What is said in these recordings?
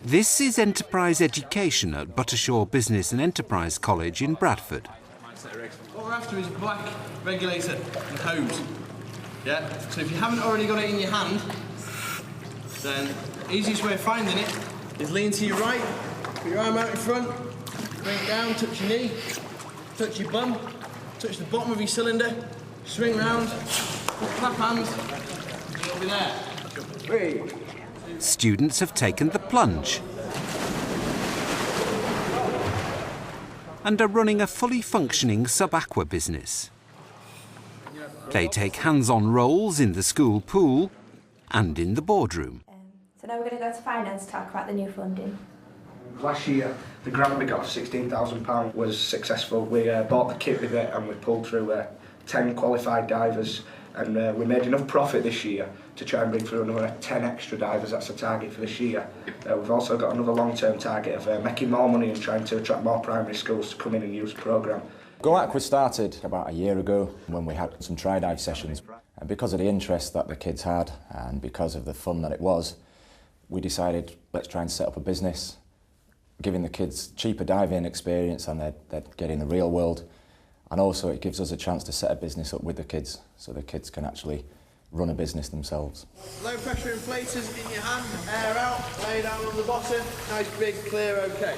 This is enterprise education at Buttershaw Business and Enterprise College in Bradford. What we're after is a black regulator and hose. Yeah? So if you haven't already got it in your hand, then the easiest way of finding it is lean to your right, put your arm out in front, bring it down, touch your knee, touch your bum, touch the bottom of your cylinder, swing round, clap hands, and it'll be there. 3. Students have taken the plunge and are running a fully functioning sub-aqua business. They take hands-on roles in the school pool and in the boardroom. So now we're going to go to finance to talk about the new funding. Last year, the grant we got of £16,000 was successful. We bought the kit with it and we pulled through 10 qualified divers, and we made enough profit this year to try and bring through another 10 extra divers. That's the target for this year. We've also got another long-term target of making more money and trying to attract more primary schools to come in and use the programme. Go Aqua started about a year ago when we had some tri-dive sessions, and because of the interest that the kids had and because of the fun that it was, we decided let's try and set up a business, giving the kids cheaper diving experience and they're getting the real world, and also it gives us a chance to set a business up with the kids so the kids can actually run a business themselves. Low pressure inflators in your hand, air out, lay down on the bottom, nice big clear OK.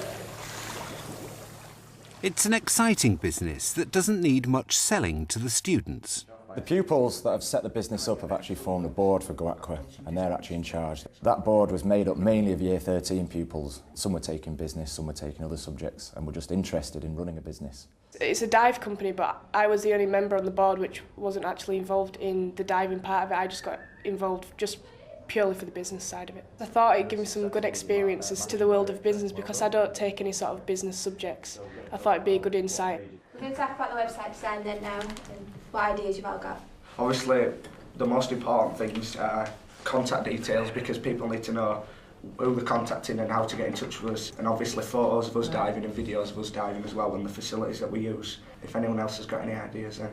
It's an exciting business that doesn't need much selling to the students. The pupils that have set the business up have actually formed a board for Go Aqua, and they're actually in charge. That board was made up mainly of Year 13 pupils. Some were taking business, some were taking other subjects, and were just interested in running a business. It's a dive company, but I was the only member on the board which wasn't actually involved in the diving part of it. I just got involved just purely for the business side of it. I thought it'd give me some good experiences to the world of business because I don't take any sort of business subjects. I thought it'd be a good insight. We're going to talk about the website design then now, and what ideas you've all got. Obviously, the most important things are contact details, because people need to know who they're contacting and how to get in touch with us, and obviously photos of us diving and videos of us diving as well, and the facilities that we use. If anyone else has got any ideas, then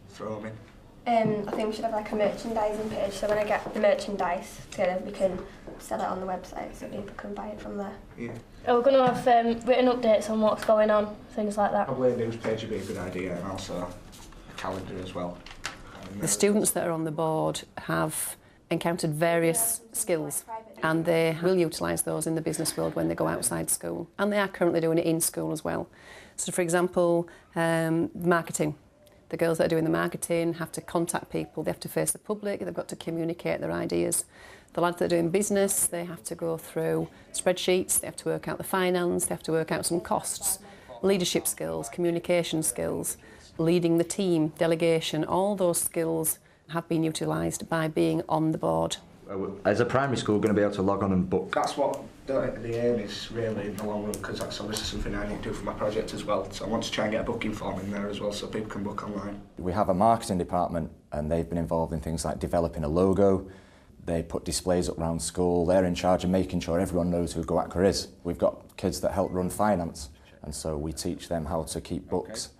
throw them in. I think we should have like a merchandising page, so when I get the merchandise together we can sell it on the website so people can buy it from there. Yeah. We're going to have written updates on what's going on, things like that. Probably a news page would be a good idea, and also a calendar as well. The students that are on the board have encountered various skills and they will utilise those in the business world when they go outside school, and they are currently doing it in school as well. So for example, marketing. The girls that are doing the marketing have to contact people, they have to face the public, they've got to communicate their ideas. The lads that are doing business, they have to go through spreadsheets, they have to work out the finance, they have to work out some costs, leadership skills, communication skills, leading the team, delegation, all those skills have been utilised by being on the board. As a primary school, we're going to be able to log on and book. That's what the aim is really in the long run, because that's obviously something I need to do for my project as well. So I want to try and get a booking form in there as well so people can book online. We have a marketing department and they've been involved in things like developing a logo. They put displays up around school. They're in charge of making sure everyone knows who Go Aqua is. We've got kids that help run finance, and so we teach them how to keep books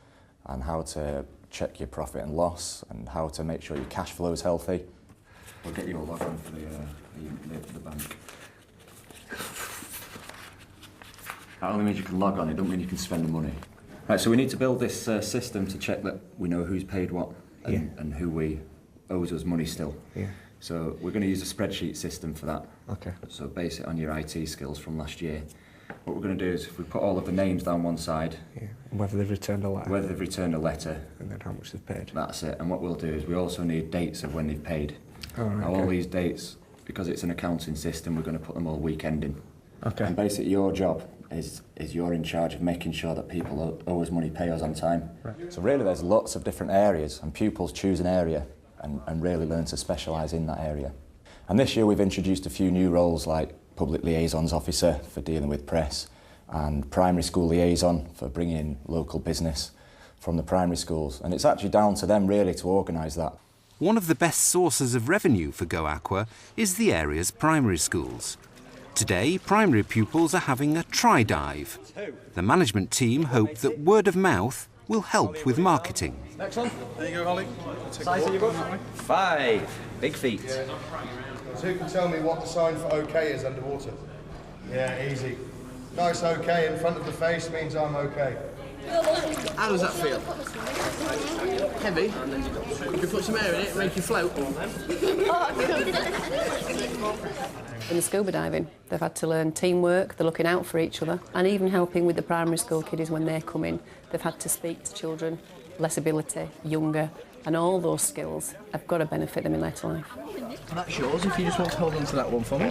and how to check your profit and loss and how to make sure your cash flow is healthy. We'll get you a login for the bank. That only means you can log on, it don't mean you can spend the money. Right, so we need to build this system to check that we know who's paid what and who we owes us money still. Yeah. So we're going to use a spreadsheet system for that. Okay. So base it on your IT skills from last year. What we're going to do is if we put all of the names down one side. Yeah. And whether they've returned a letter. Whether they've returned a letter. And then how much they've paid. That's it. And what we'll do is we also need dates of when they've paid. Oh, right, now, okay. all these dates, because it's an accounting system, we're going to put them all weekending. Okay. And basically your job is you're in charge of making sure that people owe us money, pay us on time. Right. So really there's lots of different areas, and pupils choose an area and really learn to specialise in that area. And this year we've introduced a few new roles like Public Liaisons Officer for dealing with press, and Primary School Liaison for bringing in local business from the primary schools. And it's actually down to them really to organise that. One of the best sources of revenue for Go Aqua is the area's primary schools. Today, primary pupils are having a tri-dive. The management team hope that word of mouth will help with marketing. Next one. There you go, Holly. Size of your book? 5. Big feet. So who can tell me what the sign for OK is underwater? Yeah, easy. Nice okay in front of the face means I'm okay. How does that feel? Heavy? Could you put some air in it and make you float? In the scuba diving, they've had to learn teamwork, they're looking out for each other, and even helping with the primary school kiddies when they come in. They've had to speak to children, less ability, younger, and all those skills have got to benefit them in later life. And that's yours, if you just want to hold on to that one for me.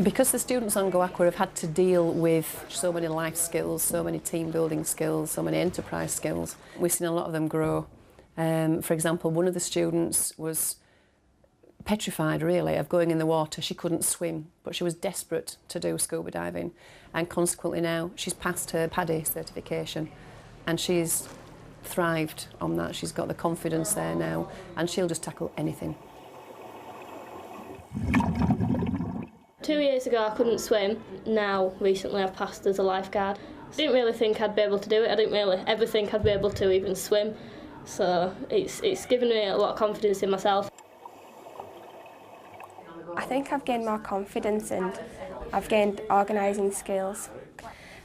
Because the students on Go Aqua have had to deal with so many life skills, so many team building skills, so many enterprise skills, we've seen a lot of them grow. For example, one of the students was petrified really of going in the water. She couldn't swim, but she was desperate to do scuba diving, and consequently now she's passed her PADI certification and she's thrived on that. She's got the confidence there now and she'll just tackle anything. 2 years ago I couldn't swim. Now, recently I've passed as a lifeguard. I didn't really think I'd be able to do it. I didn't really ever think I'd be able to even swim. So it's given me a lot of confidence in myself. I think I've gained more confidence and I've gained organising skills.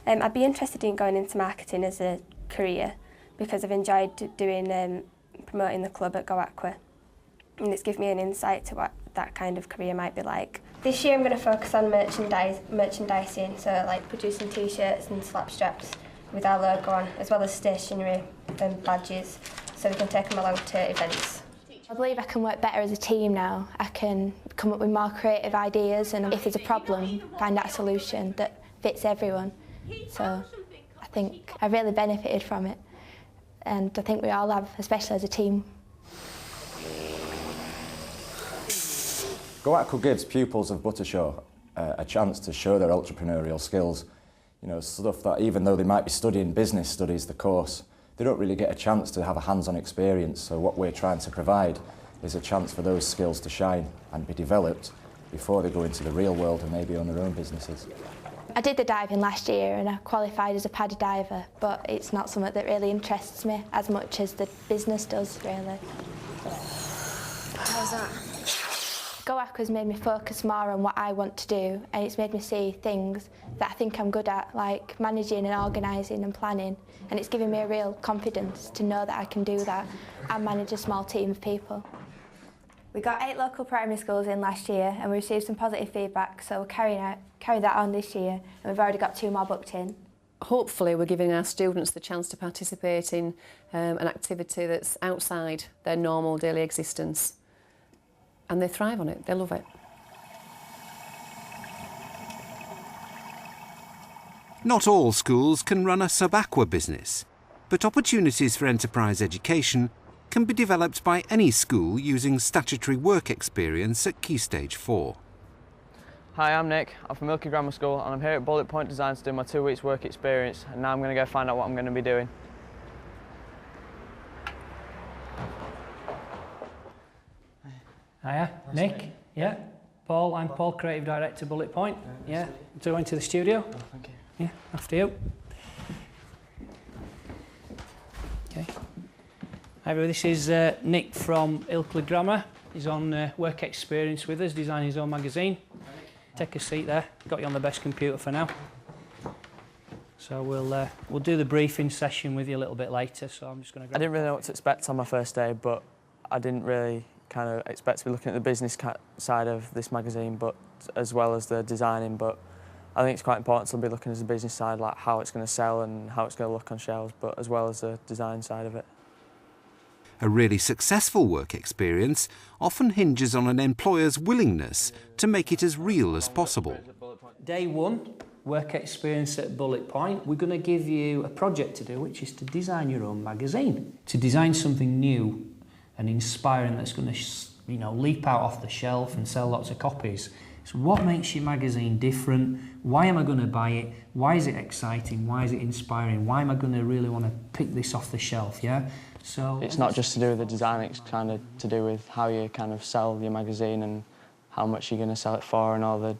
I'd be interested in going into marketing as a career because I've enjoyed doing promoting the club at Go Aqua, and it's given me an insight to what that kind of career might be like. This year I'm going to focus on merchandising, so like producing t-shirts and slap straps with our logo on, as well as stationery and badges, so we can take them along to events. I believe I can work better as a team now. I can come up with more creative ideas, and if there's a problem, find out a solution that fits everyone. So I think I really benefited from it, and I think we all have, especially as a team. Go Aqua gives pupils of Buttershaw a chance to show their entrepreneurial skills. You know, stuff that even though they might be studying business studies, the course, they don't really get a chance to have a hands-on experience. So what we're trying to provide is a chance for those skills to shine and be developed before they go into the real world and maybe own their own businesses. I did the diving last year and I qualified as a PADI diver, but it's not something that really interests me as much as the business does, really. How's that? Go Aqua's made me focus more on what I want to do, and it's made me see things that I think I'm good at, like managing and organising and planning, and it's given me a real confidence to know that I can do that and manage a small team of people. We got 8 local primary schools in last year and we received some positive feedback, so we're carrying that on this year, and we've already got 2 more booked in. Hopefully we're giving our students the chance to participate in an activity that's outside their normal daily existence. And they thrive on it, they love it. Not all schools can run a sub-aqua business, but opportunities for enterprise education can be developed by any school using statutory work experience at Key Stage 4. Hi, I'm Nick. I'm from Milky Grammar School and I'm here at Bullet Point Design to do my 2 weeks work experience, and now I'm going to go find out what I'm going to be doing. Hiya, Nick. Yeah, Paul. I'm Paul, Creative Director, Bullet Point. Yeah, so going to the studio. Oh, thank you. Yeah, after you. Okay. Hi, everybody. This is Nick from Ilkley Grammar. He's on work experience with us, designing his own magazine. Take a seat there. Got you on the best computer for now. So we'll do the briefing session with you a little bit later. So I'm just going to. I didn't really know what to expect on my first day, but I didn't really kind of expect to be looking at the business side of this magazine, but as well as the designing. But I think it's quite important to be looking at the business side, like how it's going to sell and how it's going to look on shelves, but as well as the design side of it. A really successful work experience often hinges on an employer's willingness to make it as real as possible. Day 1, work experience at Bullet Point. We're going to give you a project to do, which is to design your own magazine. To design something new and inspiring that's going to, leap out off the shelf and sell lots of copies. So what makes your magazine different? Why am I going to buy it? Why is it exciting? Why is it inspiring? Why am I going to really want to pick this off the shelf, yeah? So it's not just to do with the design, it's kind of to do with how you kind of sell your magazine and how much you're going to sell it for and all the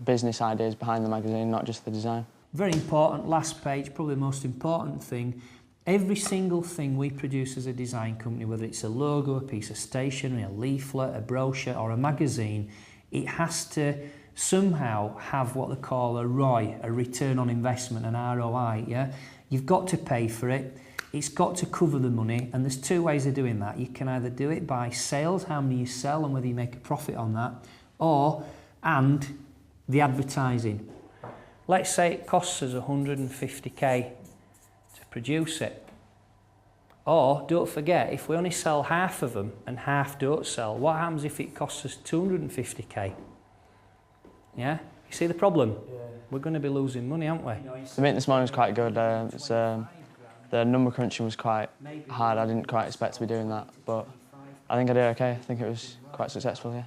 business ideas behind the magazine, not just the design. Very important, last page, probably the most important thing. Every single thing we produce as a design company, whether it's a logo, a piece of stationery, a leaflet, a brochure or a magazine, It has to somehow have what they call a ROI, a return on investment, an ROI, yeah? You've got to pay for it. It's got to cover the money, and there's two ways of doing that. You can either do it by sales, how many you sell and whether you make a profit on that, and the advertising. Let's say it costs us 150k to produce it. Or, don't forget, if we only sell half of them and half don't sell, what happens if it costs us 250k? Yeah? You see the problem? Yeah. We're going to be losing money, aren't we? The meeting this morning was quite good. The number crunching was quite hard. I didn't quite expect to be doing that, but I think I did okay. I think it was quite successful, yeah.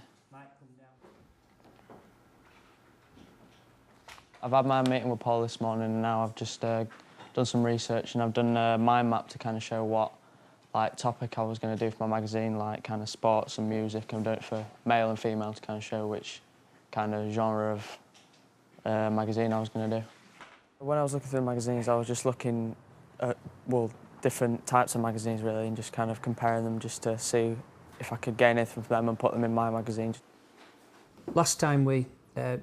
I've had my meeting with Paul this morning, and now I've just done some research, and I've done a mind map to kind of show what topic I was going to do for my magazine, like kind of sports and music. I'm doing it for male and female to kind of show which kind of genre of magazine I was going to do. When I was looking through the magazines, I was just looking at, well, different types of magazines really, and just kind of comparing them just to see if I could gain anything from them and put them in my magazine. Last time we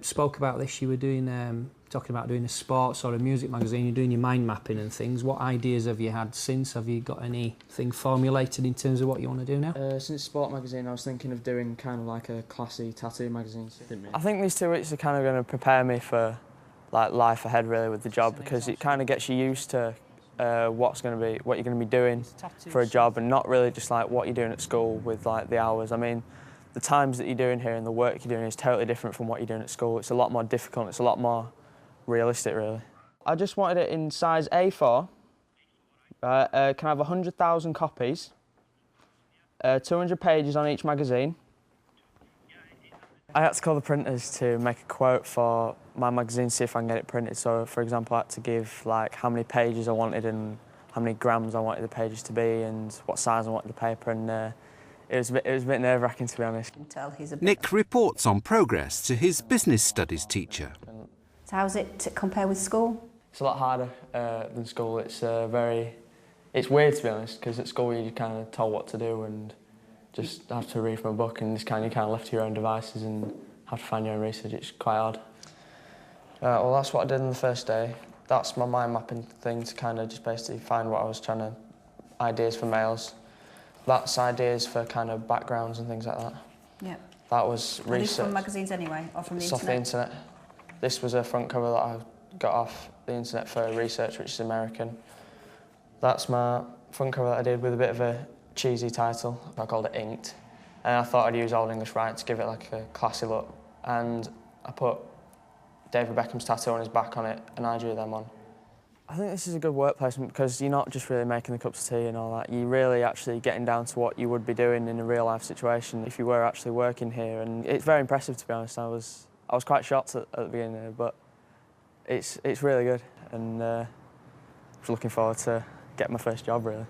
spoke about this, you were doing talking about doing a sports or a music magazine. You're doing your mind mapping and things. What ideas have you had since? Have you got anything formulated in terms of what you want to do now? Since sport magazine, I was thinking of doing kind of like a classy tattoo magazine. I think these 2 weeks are kind of going to prepare me for like life ahead really with the job, because it kind of gets you used to what you're going to be doing for a job, and not really just like what you're doing at school with like the hours. I mean, the times that you're doing here and the work you're doing is totally different from what you're doing at school. It's a lot more difficult, it's a lot more realistic really. I just wanted it in size A4, can I have 100,000 copies, 200 pages on each magazine. I had to call the printers to make a quote for my magazine, see if I can get it printed. So, for example, I had to give like how many pages I wanted and how many grams I wanted the pages to be and what size I wanted the paper, and it was a bit nerve-wracking, to be honest. Nick reports on progress to his business studies teacher. So how's it to compare with school? It's a lot harder than school. It's weird, to be honest, because at school you're kind of told what to do and just have to read from a book, and you kind of left to your own devices and have to find your own research. It's quite hard. Well, that's what I did on the first day. That's my mind mapping thing, to kind of just basically find what I was trying to, ideas for males. That's ideas for kind of backgrounds and things like that. Yeah. That was research. Are these from magazines anyway, or from the internet? Off the internet. This was a front cover that I got off the internet for research, which is American. That's my front cover that I did with a bit of a cheesy title. I called it Inked. And I thought I'd use Old English Right to give it like a classy look. And I put David Beckham's tattoo on his back on it, and I drew them on. I think this is a good work placement because you're not just really making the cups of tea and all that. You're really actually getting down to what you would be doing in a real life situation if you were actually working here. And it's very impressive, to be honest. I was quite shocked at the beginning there, but it's really good, and I was looking forward to getting my first job really.